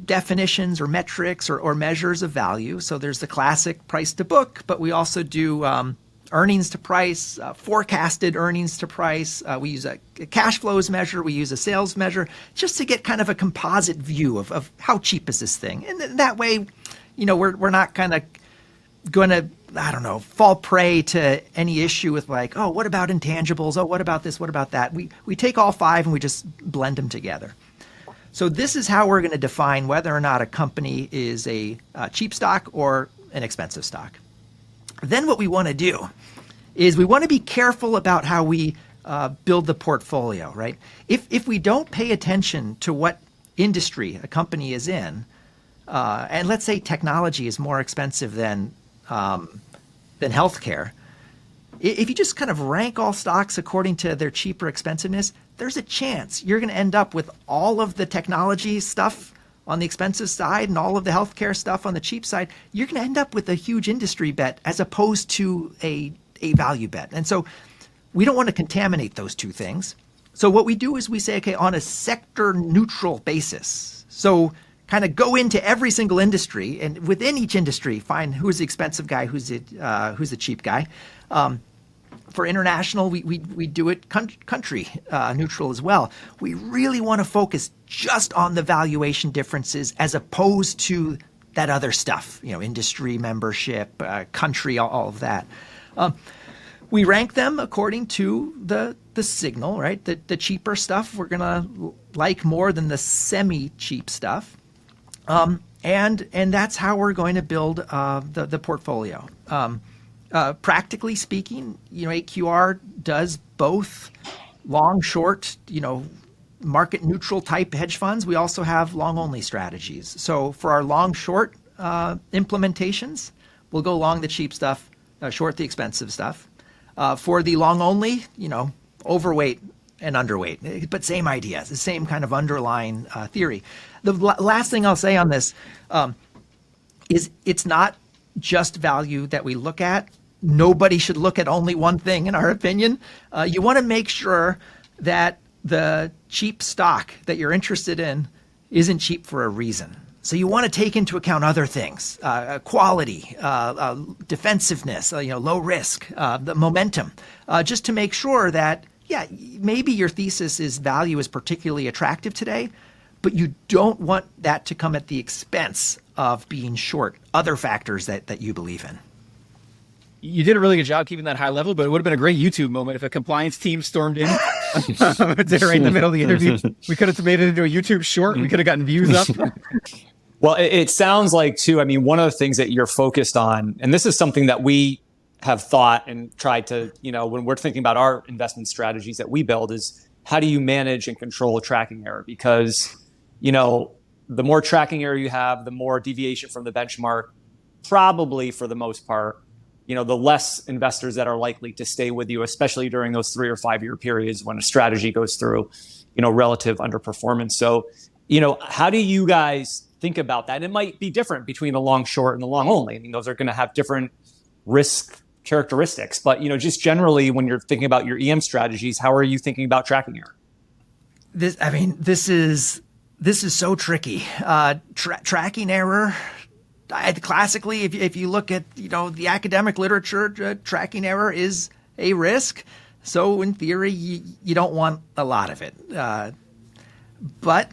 definitions or metrics or measures of value. So there's the classic price to book, but we also do earnings to price, forecasted earnings to price. We use a cash flows measure. We use a sales measure just to get kind of a composite view of how cheap is this thing. And that way, we're not kind of going to, fall prey to any issue with like, oh, what about intangibles? Oh, what about this? What about that? We take all 5 and we just blend them together. So this is how we're going to define whether or not a company is a cheap stock or an expensive stock. Then what we want to do is we want to be careful about how we build the portfolio, right? If we don't pay attention to what industry a company is in, and let's say technology is more expensive than healthcare, if you just kind of rank all stocks according to their cheap or expensiveness, there's a chance you're going to end up with all of the technology stuff on the expensive side and all of the healthcare stuff on the cheap side. You're going to end up with a huge industry bet as opposed to a value bet. And so we don't want to contaminate those two things. So what we do is we say, okay, on a sector neutral basis. So kind of go into every single industry, and within each industry, find who's the expensive guy, who's the cheap guy. For international, we do it country neutral as well. We really want to focus just on the valuation differences as opposed to that other stuff, industry membership, country, all of that. We rank them according to the signal, right? The cheaper stuff we're going to like more than the semi-cheap stuff. And that's how we're going to build the portfolio. Practically speaking, AQR does both long, short, market neutral type hedge funds. We also have long only strategies. So for our long short implementations, we'll go long the cheap stuff, short the expensive stuff. For the long only, overweight and underweight, but same idea, the same kind of underlying theory. The last thing I'll say on this is it's not just value that we look at. Nobody should look at only one thing, in our opinion. You want to make sure that the cheap stock that you're interested in isn't cheap for a reason. So you want to take into account other things, quality, defensiveness, low risk, the momentum, just to make sure that, maybe your thesis is value is particularly attractive today, but you don't want that to come at the expense of being short other factors that you believe in. You did a really good job keeping that high level, but it would have been a great YouTube moment if a compliance team stormed in right in the middle of the interview. We could have made it into a YouTube short. We could have gotten views up. Well, it sounds like, too, one of the things that you're focused on, and this is something that we have thought and tried to, when we're thinking about our investment strategies that we build, is how do you manage and control tracking error? Because, the more tracking error you have, the more deviation from the benchmark, probably for the most part, the less investors that are likely to stay with you, especially during those 3 or 5 year periods when a strategy goes through, relative underperformance. So, how do you guys think about that? And it might be different between the long short and the long only. I mean, those are going to have different risk characteristics, but, just generally when you're thinking about your EM strategies, how are you thinking about tracking error? This is so tricky. Tracking error, classically, if you look at the academic literature, tracking error is a risk. So in theory, you don't want a lot of it. But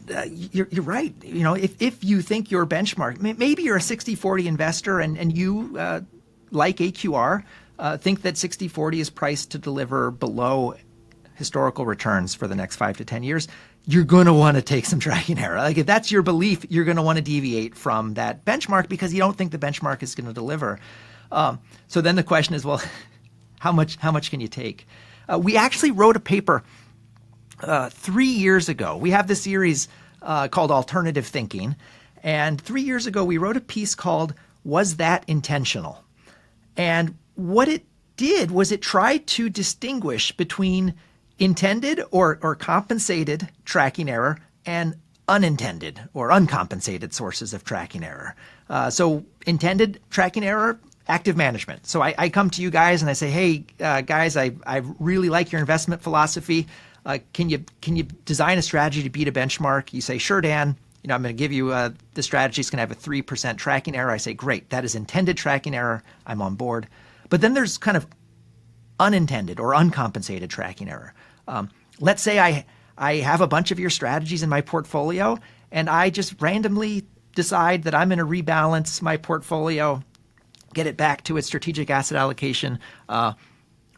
you're right. If you think your benchmark, maybe you're a 60-40 investor and you, like AQR, think that 60-40 is priced to deliver below historical returns for the next 5 to 10 years, you're going to want to take some tracking error. Like if that's your belief, you're going to want to deviate from that benchmark because you don't think the benchmark is going to deliver. So then the question is, well, how much can you take? We actually wrote a paper 3 years ago. We have this series called Alternative Thinking. And 3 years ago, we wrote a piece called Was That Intentional? And what it did was it tried to distinguish between intended or compensated tracking error and unintended or uncompensated sources of tracking error. So intended tracking error, active management. So I come to you guys and I say, hey, guys, I really like your investment philosophy. Can you design a strategy to beat a benchmark? You say, sure, Dan. I'm going to give you the strategy is going to have a 3% tracking error. I say, great, that is intended tracking error. I'm on board. But then there's kind of unintended or uncompensated tracking error. Let's say I have a bunch of your strategies in my portfolio and I just randomly decide that I'm going to rebalance my portfolio, get it back to its strategic asset allocation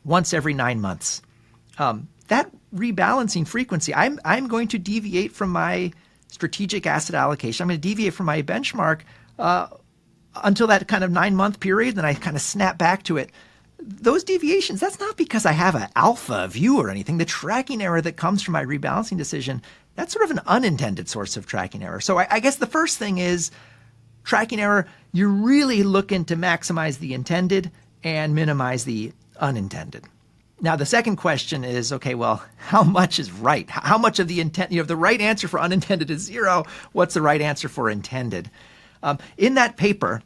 once every 9 months. That rebalancing frequency, I'm going to deviate from my strategic asset allocation. I'm going to deviate from my benchmark until that kind of 9-month period, then I kind of snap back to it. Those deviations, that's not because I have an alpha view or anything. The tracking error that comes from my rebalancing decision, that's sort of an unintended source of tracking error. So I guess the first thing is tracking error, you're really looking to maximize the intended and minimize the unintended. Now, the second question is, okay, well, how much is right? How much of the intent, the right answer for unintended is 0. What's the right answer for intended? In that paper,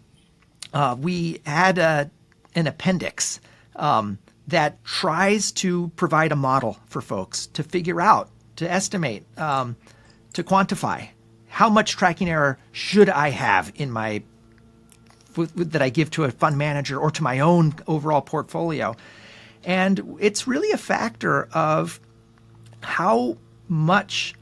we had an appendix that tries to provide a model for folks to figure out, to estimate, to quantify how much tracking error should I have in my that I give to a fund manager or to my own overall portfolio. And it's really a factor of how much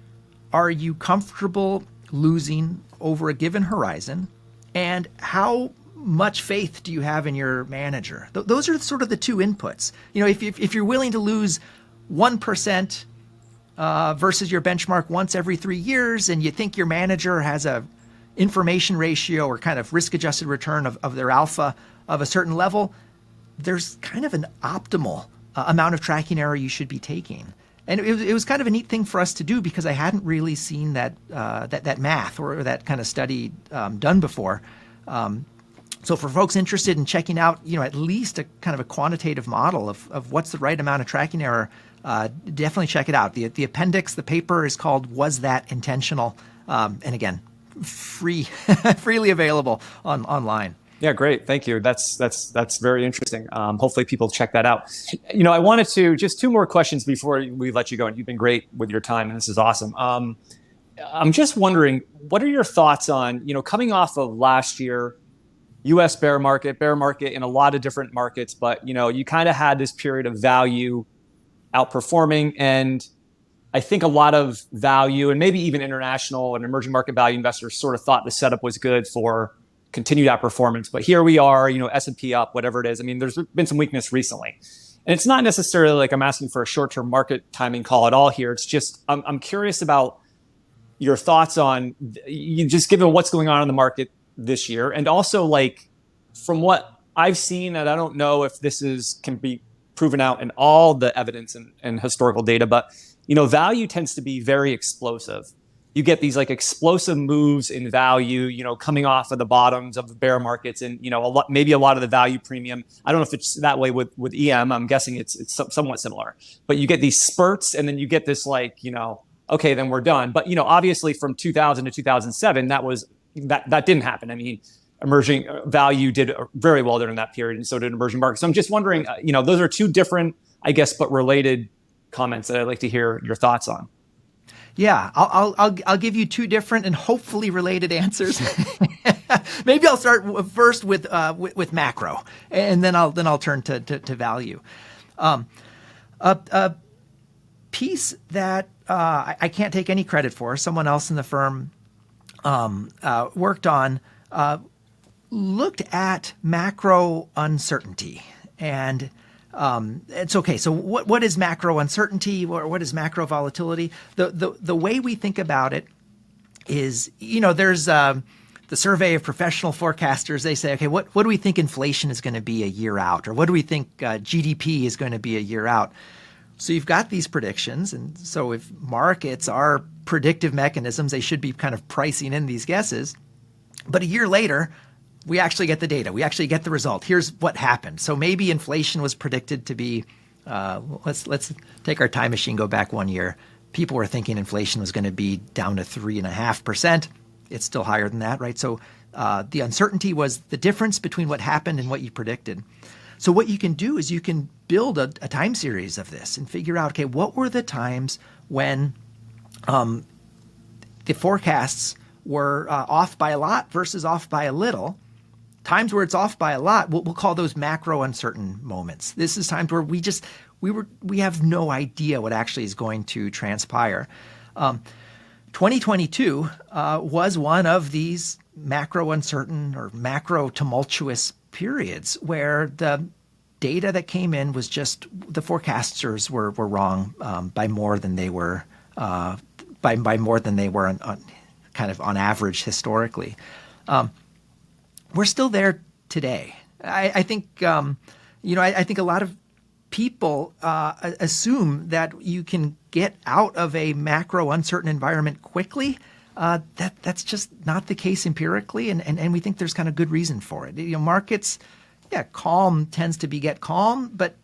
are you comfortable losing over a given horizon and how much faith do you have in your manager? Those are sort of the two inputs. If you're willing to lose 1% versus your benchmark once every 3 years and you think your manager has a information ratio or kind of risk-adjusted return of their alpha of a certain level, there's kind of an optimal amount of tracking error you should be taking. And it was kind of a neat thing for us to do because I hadn't really seen that math or that kind of study done before. So for folks interested in checking out, at least a kind of a quantitative model of what's the right amount of tracking error, definitely check it out. The appendix, the paper is called Was That Intentional? And again, freely available online. Yeah, great. Thank you. That's very interesting. Hopefully people check that out. I wanted to just 2 more questions before we let you go. And you've been great with your time, and this is awesome. I'm just wondering, what are your thoughts on, coming off of last year, U.S. bear market in a lot of different markets, but, you kind of had this period of value outperforming. And I think a lot of value and maybe even international and emerging market value investors sort of thought the setup was good for continued outperformance. But here we are, S&P up, whatever it is. I mean, there's been some weakness recently. And it's not necessarily like I'm asking for a short-term market timing call at all here. It's just, I'm curious about your thoughts on, just given what's going on in the market this year. And also, like, from what I've seen, and I don't know if this can be proven out in all the evidence and historical data, but, value tends to be very explosive. you get these like explosive moves in value, coming off of the bottoms of the bear markets, and maybe a lot of the value premium. I don't know if it's that way with EM. I'm guessing it's somewhat similar, but you get these spurts, and then you get this like okay, then we're done. But obviously from 2000 to 2007, that didn't happen. I mean, emerging value did very well during that period, and so did emerging markets. So I'm just wondering, those are two different, I guess, but related comments that I'd like to hear your thoughts on. Yeah, I'll give you two different and hopefully related answers. Maybe I'll start first with macro, and then I'll turn to value. A piece that I can't take any credit for, someone else in the firm worked on, looked at macro uncertainty. And it's okay. So what is macro uncertainty, or what is macro volatility? The way we think about it is, there's the survey of professional forecasters. They say, okay, what do we think inflation is going to be a year out? Or what do we think GDP is going to be a year out? So you've got these predictions. And so if markets are predictive mechanisms, they should be kind of pricing in these guesses. But a year later, we actually get the data. We actually get the result. Here's what happened. So maybe inflation was predicted to be, let's take our time machine, go back 1 year. People were thinking inflation was going to be down to 3.5%. It's still higher than that, right? So the uncertainty was the difference between what happened and what you predicted. So what you can do is you can build a time series of this and figure out, okay, what were the times when the forecasts were off by a lot versus off by a little. Times where it's off by a lot, we'll call those macro uncertain moments. This is times where we have no idea what actually is going to transpire. 2022 was one of these macro uncertain or macro tumultuous periods where the data that came in was just the forecasters were wrong by more than they were by more than they were kind of on average historically. We're still there today. I think, I think a lot of people assume that you can get out of a macro uncertain environment quickly. That's just not the case empirically, and we think there's kind of good reason for it. Markets, calm tends to beget calm, but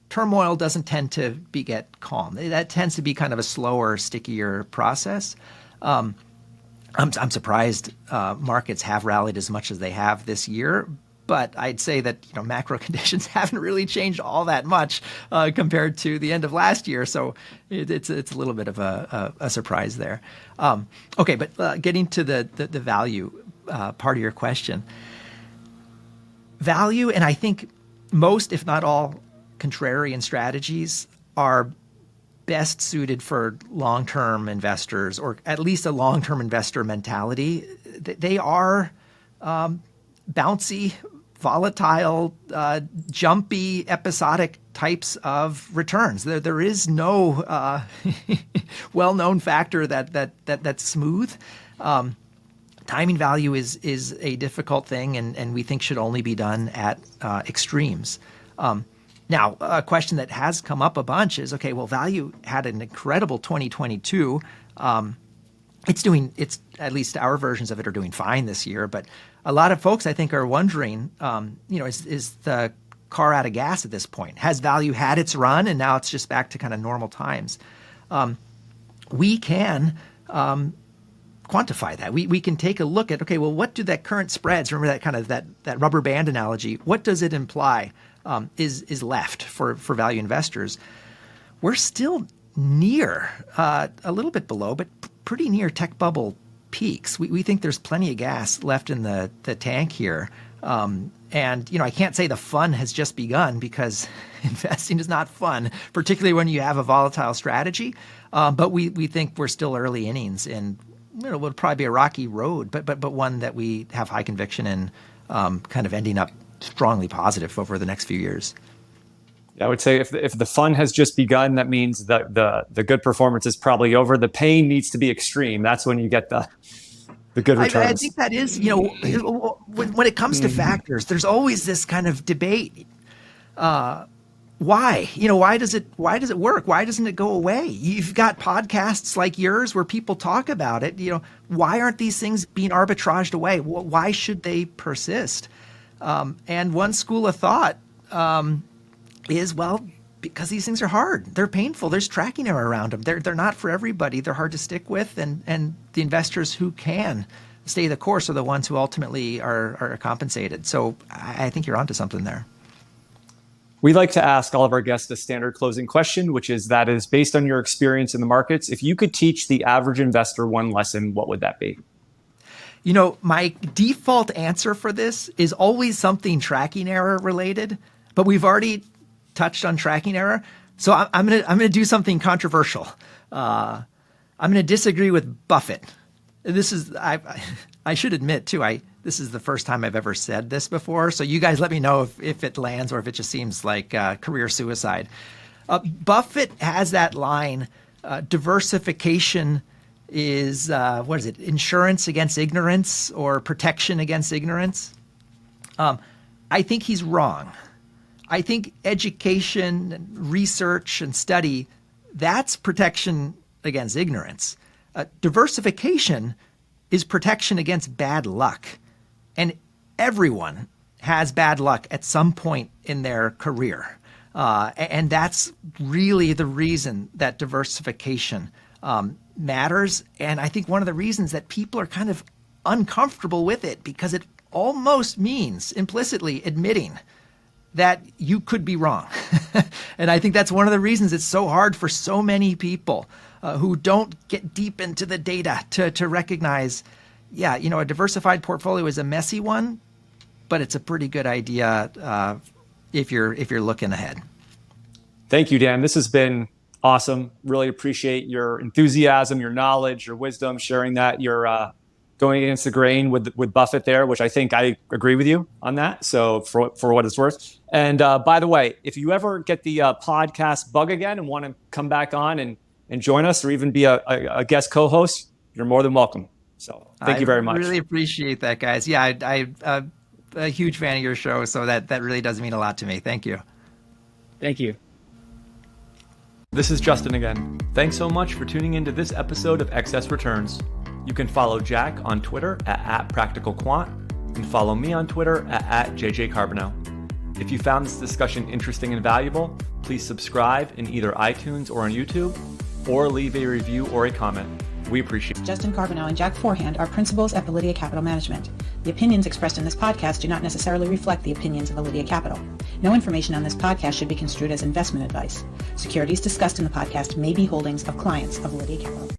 turmoil doesn't tend to beget calm. That tends to be kind of a slower, stickier process. I'm surprised markets have rallied as much as they have this year, but I'd say that macro conditions haven't really changed all that much compared to the end of last year. So it's a little bit of a surprise there. Okay, but getting to the value part of your question, value, and I think most, if not all, contrarian strategies are best suited for long-term investors, or at least a long-term investor mentality. They are bouncy, volatile, jumpy, episodic types of returns. There is no well-known factor that's smooth. Timing value is a difficult thing, and we think should only be done at extremes. Now, a question that has come up a bunch is, okay, well, value had an incredible 2022. It's at least our versions of it are doing fine this year, but a lot of folks, I think, are wondering, is the car out of gas at this point? Has value had its run and now it's just back to kind of normal times? We can quantify that. We can take a look at, okay, well, what do that current spreads, remember that kind of that rubber band analogy, what does it imply is left for value investors? We're still near, a little bit below, but pretty near tech bubble peaks. We think there's plenty of gas left in the tank here. And, I can't say the fun has just begun, because investing is not fun, particularly when you have a volatile strategy. But we think we're still early innings, and it will probably be a rocky road, but one that we have high conviction in, kind of ending up strongly positive over the next few years. I would say if the fun has just begun, that means that the good performance is probably over. The pain needs to be extreme. That's when you get the good returns. I think that is, when it comes to factors, there's always this kind of debate. why? Why does it work? Why doesn't it go away? You've got podcasts like yours where people talk about it. Why aren't these things being arbitraged away? Why should they persist? And one school of thought is, well, because these things are hard. They're painful. There's tracking error around them. They're not for everybody. They're hard to stick with. And the investors who can stay the course are the ones who ultimately are compensated. So I think you're onto something there. We like to ask all of our guests a standard closing question, which is based on your experience in the markets, if you could teach the average investor one lesson, what would that be? My default answer for this is always something tracking error related, but we've already touched on tracking error. So I'm gonna do something controversial. I'm gonna disagree with Buffett. This is I should admit too. This is the first time I've ever said this before. So you guys let me know if it lands or if it just seems like career suicide. Buffett has that line, diversification is, insurance against ignorance or protection against ignorance. I think he's wrong. I think education, research, and study, that's protection against ignorance. Diversification is protection against bad luck. And everyone has bad luck at some point in their career. And that's really the reason that diversification matters. And I think one of the reasons that people are kind of uncomfortable with it, because it almost means implicitly admitting that you could be wrong. And I think that's one of the reasons it's so hard for so many people who don't get deep into the data to recognize, a diversified portfolio is a messy one, but it's a pretty good idea if you're looking ahead. Thank you, Dan. This has been awesome. Really appreciate your enthusiasm, your knowledge, your wisdom, sharing that. You're going against the grain with Buffett there, which I think I agree with you on that. So for what it's worth. And by the way, if you ever get the podcast bug again and want to come back on and join us or even be a guest co-host, you're more than welcome. So thank you very much. I really appreciate that, guys. Yeah, I'm a huge fan of your show, so that really does mean a lot to me. Thank you. Thank you. This is Justin again. Thanks so much for tuning into this episode of Excess Returns. You can follow Jack on Twitter at @PracticalQuant and follow me on Twitter at @JJCarbono. If you found this discussion interesting and valuable, please subscribe in either iTunes or on YouTube, or leave a review or a comment. We appreciate it. Justin Carbonell and Jack Forehand are principals at Villalon Capital Management. The opinions expressed in this podcast do not necessarily reflect the opinions of Villalon Capital. No information on this podcast should be construed as investment advice. Securities discussed in the podcast may be holdings of clients of Villalon Capital.